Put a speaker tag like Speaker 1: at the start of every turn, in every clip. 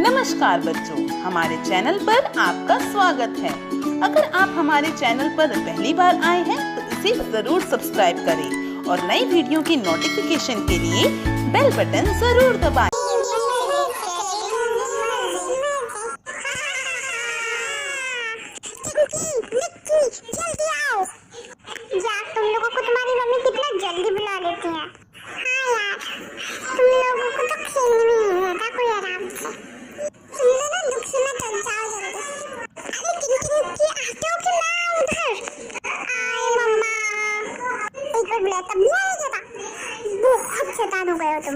Speaker 1: नमस्कार बच्चों, हमारे चैनल पर आपका स्वागत है। अगर आप हमारे चैनल पर पहली बार आए हैं तो इसे जरूर सब्सक्राइब करें और नई वीडियो की नोटिफिकेशन के लिए बेल बटन जरूर दबाएं।
Speaker 2: जल्दी आओ यार, तुम लोगों को तुम्हारी मम्मी कितना जल्दी बुला लेती है। हाँ यार, तुम लोगों को तो खेलने में नहीं होता कोई आराम से। तुम दोनों दुख से मत जाओ जल्दी। अरे टिंकी आते हो कि ना उधर? आए मम्मा, एक बार बुलाया तब नहीं आया था। बहुत शैतान हो गए हो तुम।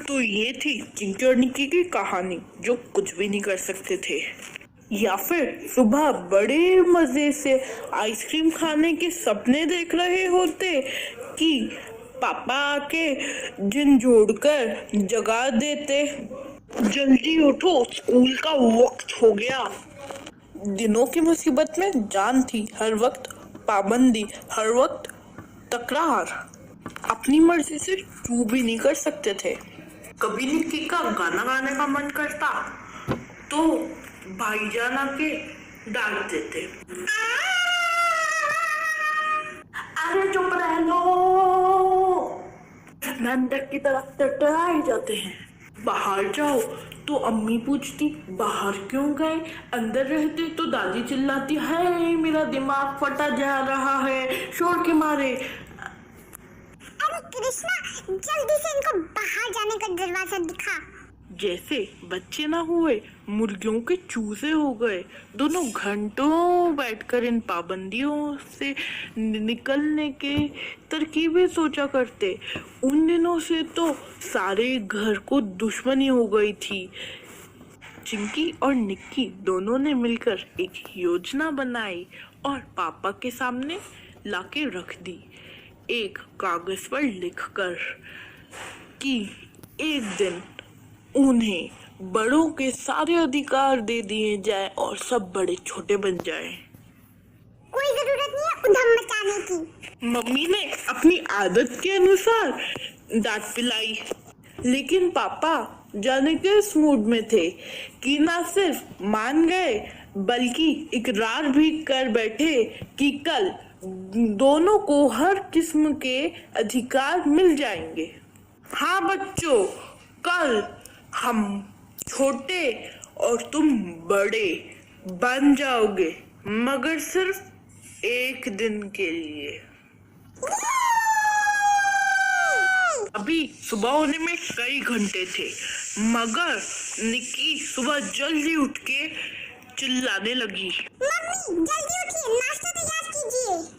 Speaker 3: तो ये थी चिंकी और निक्की की कहानी, जो कुछ भी नहीं कर सकते थे, या फिर सुबह बड़े मजे से आइसक्रीम खाने के सपने देख रहे होते कि पापा आके झंझोड़कर जगा देते, जल्दी उठो स्कूल का वक्त हो गया। दिनों की मुसीबत में जान थी, हर वक्त पाबंदी, हर वक्त तकरार, अपनी मर्जी से चू भी नहीं कर सकते थे। कभी निक्की का गाना गाने का मन करता तो भाईजान आके डांट देते, अरे चुप रह लो, अंदर की तरफ टटराए जाते हैं। बाहर जाओ तो अम्मी पूछती बाहर क्यों गए, अंदर रहते तो दादी चिल्लाती है मेरा दिमाग फटा जा रहा है शोर के मारे।
Speaker 2: अरे कृष्णा, जल्दी से इनको बाहर जाने का दरवाजा दिखा।
Speaker 3: जैसे बच्चे ना हुए मुर्गियों के चूजे हो गए। दोनों घंटों बैठकर इन पाबंदियों से निकलने के तरकीबें सोचा करते। उन दिनों से तो सारे घर को दुश्मनी हो गई थी। चिंकी और निक्की दोनों ने मिलकर एक योजना बनाई और पापा के सामने लाके रख दी, एक कागज पर लिखकर कि एक दिन उन्हें बड़ों के सारे अधिकार दे दिए जाए और सब बड़े छोटे बन जाए।
Speaker 2: कोई जरूरत नहीं है उधम मचाने की।
Speaker 3: मम्मी ने अपनी आदत के अनुसार डांट पिलाई, लेकिन पापा जाने किस मूड में थे कि ना सिर्फ मान गए बल्कि इकरार भी कर बैठे कि कल दोनों को हर किस्म के अधिकार मिल जाएंगे। हाँ बच्चों, कल हम छोटे और तुम बड़े बन जाओगे, मगर सिर्फ एक दिन के लिए। अभी सुबह होने में कई घंटे थे, मगर निक्की सुबह जल्दी उठ के चिल्लाने लगी,
Speaker 2: मम्मी जल्दी उठिए, नाश्ता तैयार कीजिए।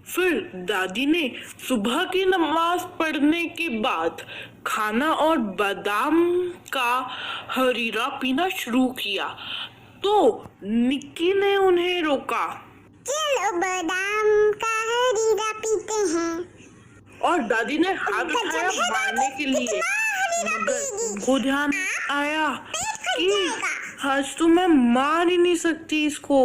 Speaker 3: फिर दादी ने सुबह की नमाज पढ़ने के बाद खाना और बादाम का हरीरा पीना शुरू किया, तो निक्की ने उन्हें रोका,
Speaker 2: चलो बादाम का हरीरा पीते हैं।
Speaker 3: और दादी ने हाथ उठाया मारने के लिए, मगर उनको ध्यान आया कि आज तो मैं मार ही नहीं सकती इसको।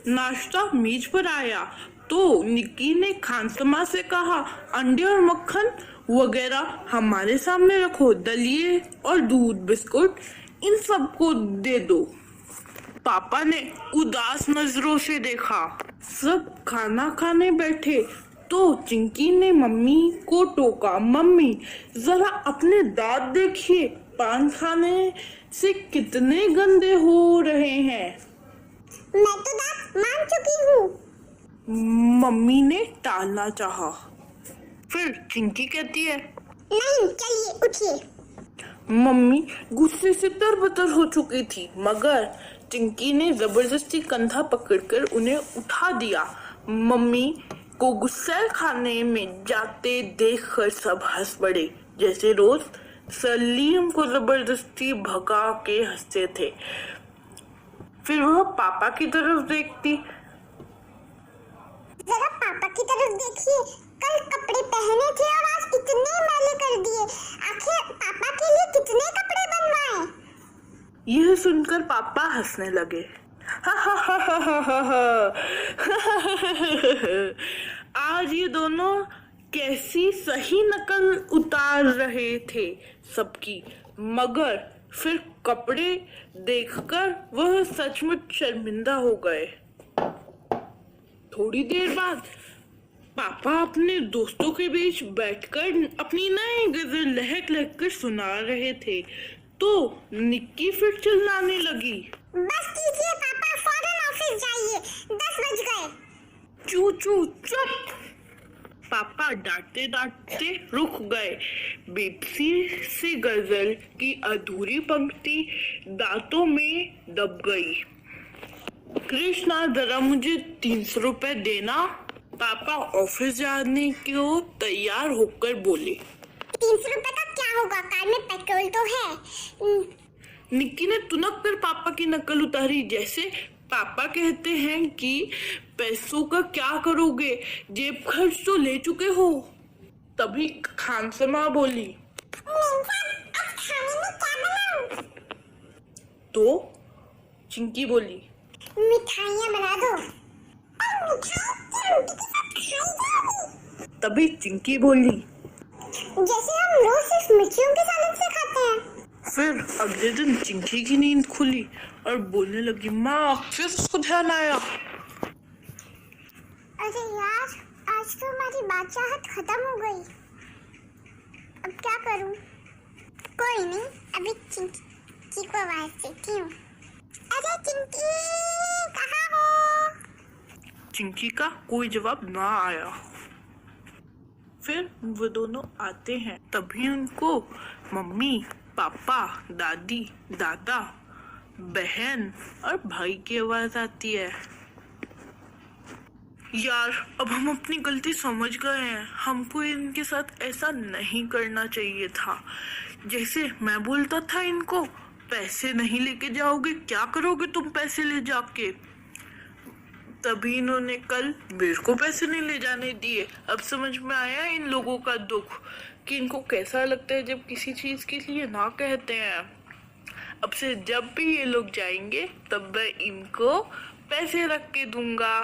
Speaker 3: नाश्ता मेज पर आया तो निक्की ने खानसमा से कहा, अंडे और मक्खन वगैरह हमारे सामने रखो, दलिए और दूध बिस्कुट इन सबको दे दो। पापा ने उदास नजरों से देखा। सब खाना खाने बैठे तो चिंकी ने मम्मी को टोका, मम्मी जरा अपने दांत देखिए, पान खाने से कितने गंदे हो रहे हैं।
Speaker 2: मैं तो दांत मान चुकी हूँ।
Speaker 3: मम्मी ने टालना चाहा। फिर चिंकी कहती है,
Speaker 2: नहीं चलिए उठिए।
Speaker 3: मम्मी गुस्से से तरबतर हो चुकी थी, मगर चिंकी ने जबरदस्ती कंधा पकड़कर उन्हें उठा दिया। मम्मी को गुस्सा खाने में जाते देखकर सब हंस पड़े, जैसे रोज सलीम को जबरदस्ती भगा के हंसते थे। फिर वह पापा की तरफ देखती,
Speaker 2: जरा पापा की तरफ देखिए, कल कपड़े पहने थे और आज कितने मैले कर दिए। आखिर पापा के लिए कितने कपड़े बनवाए।
Speaker 3: यह सुनकर पापा हंसने लगे। आज ये दोनों कैसी सही नकल उतार रहे थे सबकी, मगर फिर कपड़े देखकर वह सचमुच शर्मिंदा हो गए। थोड़ी देर बाद पापा अपने दोस्तों के बीच बैठकर अपनी नई गजल लहक लहक कर सुना रहे थे तो निक्की फिर चिल्लाने लगी,
Speaker 2: बस कीजिए पापा, फौरन ऑफिस जाइए, 10 बज गए।
Speaker 3: चू चू चुप। पापा डांटते डांटते रुक गए। बेबसी सी गजल की अधूरी पंक्ति दांतों में दब गई। कृष्णा, जरा मुझे 300 रुपए देना। पापा ऑफिस जाने को तैयार होकर बोले।
Speaker 2: 300 रुपए का क्या होगा, कार में पेट्रोल तो है।
Speaker 3: निक्की ने तुनक कर पापा की नकल उतारी, जैसे पापा कहते हैं कि पैसों का क्या करोगे, जेब खर्च तो ले चुके हो। तभी खानसमा बोली, तो चिंकी बोली,
Speaker 2: मिठाइयाँ बना दो।
Speaker 3: तभी चिंकी बोली,
Speaker 2: जैसे हम रोज सिर्फ मिर्चियों के सालन से खाते हैं।
Speaker 3: फिर अगले दिन चिंकी की नींद खुली और बोलने लगी, माँ। फिर उसको ध्यान आया,
Speaker 2: अरे यार, आज तो हमारी बादशाहत खत्म हो गई। अब क्या करूं? कोई नहीं, अभी चिंकी को आवाज देती हूँ। अरे चिंकी, कहाँ हो?
Speaker 3: चिंकी का कोई जवाब ना आया। फिर वो दोनों आते हैं, तभी उनको मम्मी, पापा, दादी, दादा, बहन और भाई की आवाज आती है। यार, अब हम अपनी गलती समझ गए हैं। हमको इनके साथ ऐसा नहीं करना चाहिए था। जैसे मैं बोलता था इनको, पैसे नहीं लेके जाओगे, क्या करोगे तुम पैसे ले जाके। तभी इन्होंने कल मेरे को पैसे नहीं ले जाने दिए। अब समझ में आया इन लोगों का दुख, कि इनको कैसा लगता है जब किसी चीज के लिए ना कहते हैं। अब से जब भी ये लोग जाएंगे तब मैं इनको पैसे रख के दूंगा।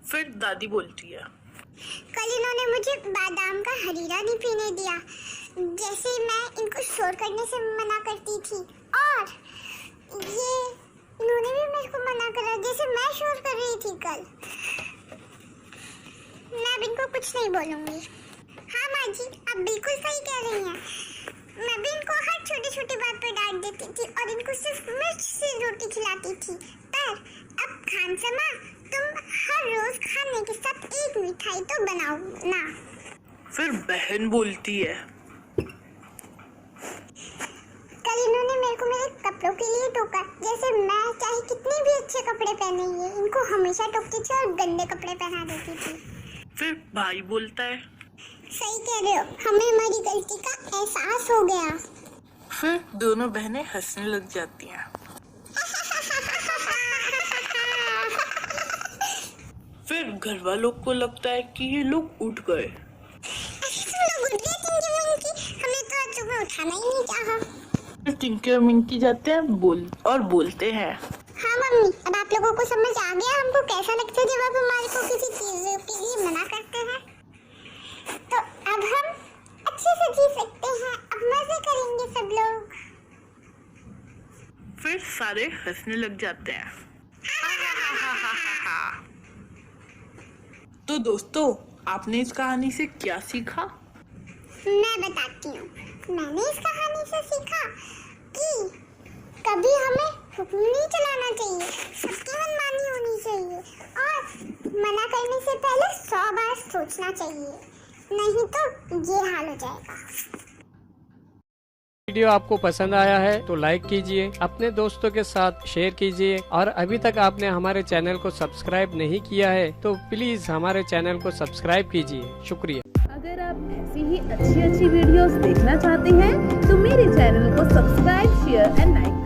Speaker 3: फिर दादी बोलती है,
Speaker 2: कल इन्होंने मुझे बादाम का हरीरा नहीं पीने दिया, जैसे मैं इनको शोर करने से मना करती थी, और ये इन्होंने भी मेरे को मना करा जैसे मैं शोर कर रही थी कल। मैं अब इनको कुछ नहीं बोलूंगी। हाँ माँ जी, आप बिल्कुल सही कह रही हैं। मैं भी इनको हर छोटी छोटी बात पर डांट देती थी और इनको सिर्फ मिर्च से रोटी खिलाती थी। पर अब खानसमा, तुम हर रोज खाने के साथ एक मिठाई तो बनाओ ना।
Speaker 3: फिर बहन बोलती है,
Speaker 2: कल इन्होंने मेरे को मेरे कपड़ों के लिए टोका, जैसे मैं चाहे कितने भी अच्छे कपड़े पहने ये इनको हमेशा टोकती थी और गंदे कपड़े पहना देती थी।
Speaker 3: फिर भाई बोलता है,
Speaker 2: सही कह रहे हो, हमें हमारी गलती का एहसास हो गया।
Speaker 3: फिर दोनों बहनें हंसने लग जाती हैं। फिर घर वालों को लगता है कि ये लोग उठ गए।
Speaker 2: हमें तो आज सुबह उठाना ही नहीं चाहा।
Speaker 3: फिर टिंकी और मिंकी जाते हैं बोलते हैं,
Speaker 2: हाँ मम्मी, अब आप लोगों को समझ आ गया हमको कैसा लगता है जब आप हमारे को किसी चीज के लिए मना करते हैं। तो अब हम अच्छे से जी सकते हैं, अब मजे करेंगे सब लोग।
Speaker 3: फिर सारे हंसने लग जाते हैं। तो दोस्तों, आपने इस कहानी से क्या सीखा?
Speaker 2: मैं बताती हूँ। मैंने इस कहानी से सीखा कि कभी हमें हुक्म नहीं चलाना चाहिए, सबकी मनमानी होनी चाहिए और मना करने से पहले 100 बार सोचना चाहिए, नहीं तो ये हाल हो जाएगा।
Speaker 4: वीडियो आपको पसंद आया है तो लाइक कीजिए, अपने दोस्तों के साथ शेयर कीजिए और अभी तक आपने हमारे चैनल को सब्सक्राइब नहीं किया है तो प्लीज हमारे चैनल को सब्सक्राइब कीजिए। शुक्रिया।
Speaker 1: अगर आप ऐसी ही अच्छी वीडियोस देखना चाहते हैं तो मेरे चैनल को सब्सक्राइब, शेयर एंड लाइक